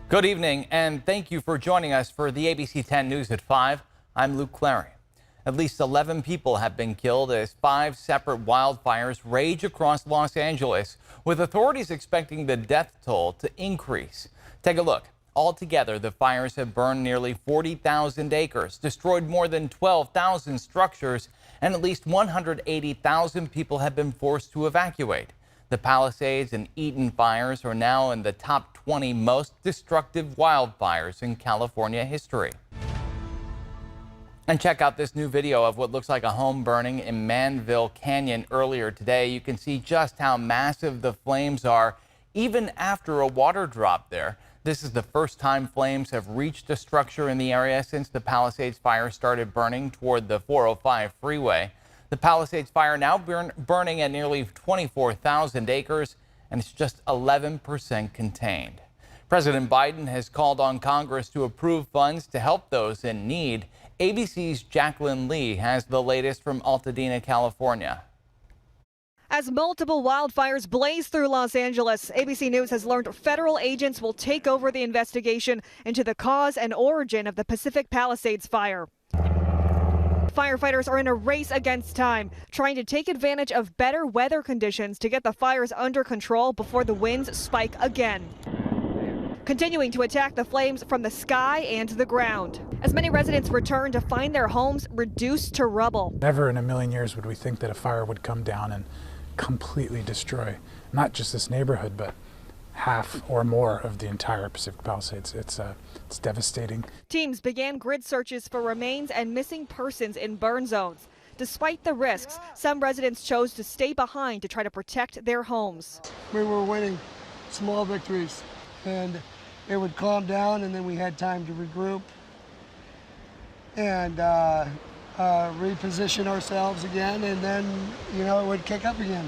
Good evening, and thank you for joining us for the ABC 10 News at 5. I'm Luke Clary. At least 11 people have been killed as 5 separate wildfires rage across Los Angeles, with authorities expecting the death toll to increase. Take a look. Altogether, the fires have burned nearly 40,000 acres, destroyed more than 12,000 structures, and at least 180,000 people have been forced to evacuate. The Palisades and Eaton fires are now in the top 20 most destructive wildfires in California history. And check out this new video of what looks like a home burning in Manville Canyon earlier today. You can see just how massive the flames are, even after a water drop there. This is the first time flames have reached a structure in the area since the Palisades Fire started burning toward the 405 freeway. The Palisades Fire now burning at nearly 24,000 acres, and it's just 11% contained. President Biden has called on Congress to approve funds to help those in need. ABC's Jacqueline Lee has the latest from Altadena, California. As multiple wildfires blaze through Los Angeles, ABC News has learned federal agents will take over the investigation into the cause and origin of the Pacific Palisades Fire. Firefighters are in a race against time, trying to take advantage of better weather conditions to get the fires under control before the winds spike again. Continuing to attack the flames from the sky and the ground, as many residents return to find their homes reduced to rubble. Never in a million years would we think that a fire would come down and completely destroy not just this neighborhood, but half or more of the entire Pacific Palisades. It's devastating. Teams began grid searches for remains and missing persons in burn zones. Despite the risks, some residents chose to stay behind to try to protect their homes. We were winning small victories, and it would calm down, and then we had time to regroup and reposition ourselves again, and then, it would kick up again.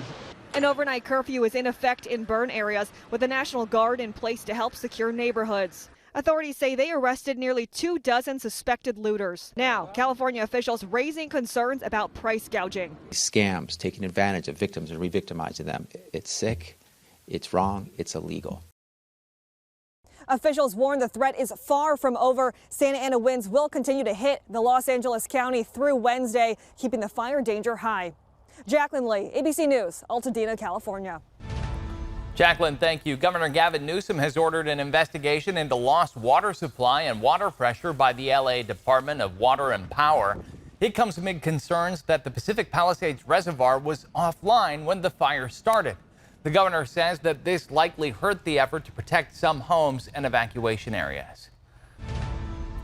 An overnight curfew is in effect in burn areas, with the National Guard in place to help secure neighborhoods. Authorities say they arrested nearly 24 suspected looters. Now, California officials raising concerns about price gouging. Scams, taking advantage of victims and re-victimizing them. It's sick, it's wrong, it's illegal. Officials warn the threat is far from over. Santa Ana winds will continue to hit the Los Angeles County through Wednesday, keeping the fire danger high. Jacqueline Lee, ABC News, Altadena, California. Jacqueline, thank you. Governor Gavin Newsom has ordered an investigation into lost water supply and water pressure by the LA Department of Water and Power. It comes amid concerns that the Pacific Palisades Reservoir was offline when the fire started. The governor says that this likely hurt the effort to protect some homes and evacuation areas.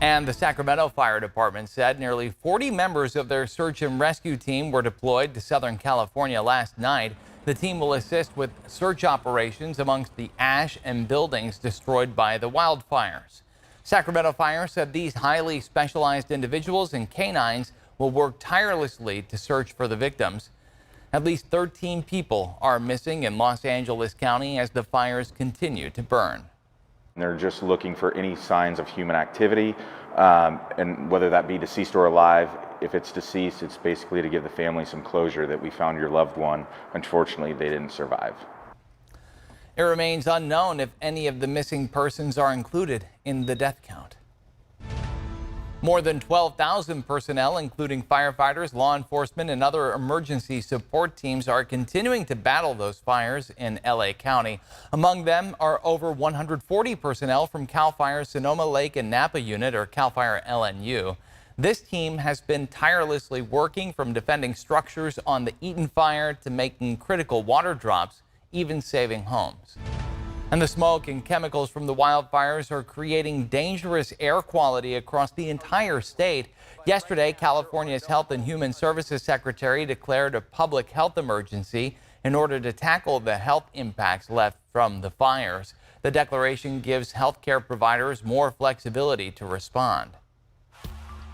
And the Sacramento Fire Department said nearly 40 members of their search and rescue team were deployed to Southern California last night. The team will assist with search operations amongst the ash and buildings destroyed by the wildfires. Sacramento Fire said these highly specialized individuals and canines will work tirelessly to search for the victims. At least 13 people are missing in Los Angeles County as the fires continue to burn. They're just looking for any signs of human activity, and whether that be deceased or alive. If it's deceased, it's basically to give the family some closure that we found your loved one. Unfortunately, they didn't survive. It remains unknown if any of the missing persons are included in the death count. More than 12,000 personnel, including firefighters, law enforcement, and other emergency support teams, are continuing to battle those fires in LA County. Among them are over 140 personnel from CAL FIRE's Sonoma Lake and Napa unit, or CAL FIRE LNU. This team has been tirelessly working from defending structures on the Eaton fire to making critical water drops, even saving homes. And the smoke and chemicals from the wildfires are creating dangerous air quality across the entire state. Yesterday, California's Health and Human Services Secretary declared a public health emergency in order to tackle the health impacts left from the fires. The declaration gives healthcare providers more flexibility to respond.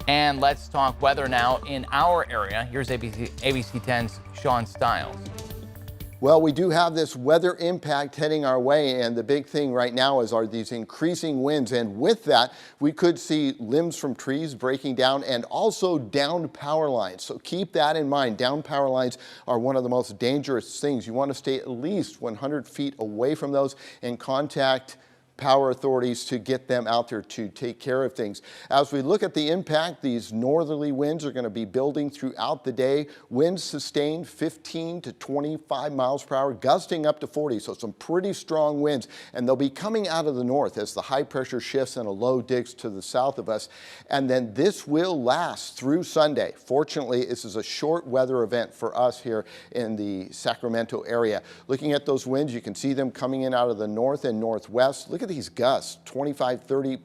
And let's talk weather now in our area. Here's ABC 10's Sean Stiles. Well, we do have this weather impact heading our way, and the big thing right now are these increasing winds, and with that we could see limbs from trees breaking down and also downed power lines. So keep that in mind. Downed power lines are one of the most dangerous things. You want to stay at least 100 feet away from those and contact power authorities to get them out there to take care of things. As we look at the impact, these northerly winds are going to be building throughout the day. Winds sustained 15 to 25 miles per hour, gusting up to 40, so some pretty strong winds. And they'll be coming out of the north as the high pressure shifts and a low digs to the south of us. And then this will last through Sunday. Fortunately, this is a short weather event for us here in the Sacramento area. Looking at those winds, you can see them coming in out of the north and northwest. Look at these gusts, 25, 30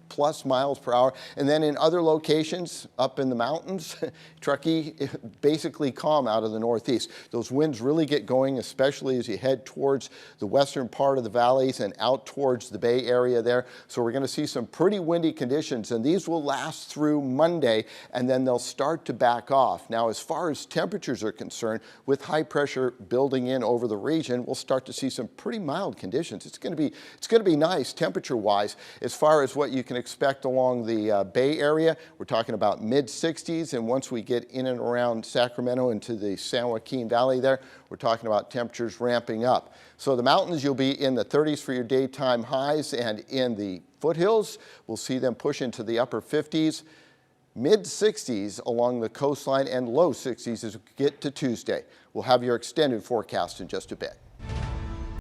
plus miles per hour. And then in other locations up in the mountains, Truckee, basically calm out of the northeast. Those winds really get going, especially as you head towards the western part of the valleys and out towards the Bay Area there. So we're going to see some pretty windy conditions, and these will last through Monday, and then they'll start to back off. Now, as far as temperatures are concerned, with high pressure building in over the region, we'll start to see some pretty mild conditions. It's going to be nice temperature-wise. As far as what you can expect along the Bay Area, we're talking about mid-60s, and once we get in and around Sacramento into the San Joaquin Valley there, we're talking about temperatures ramping up. So the mountains, you'll be in the 30s for your daytime highs, and in the foothills, we'll see them push into the upper 50s, mid-60s along the coastline, and low 60s as we get to Tuesday. We'll have your extended forecast in just a bit.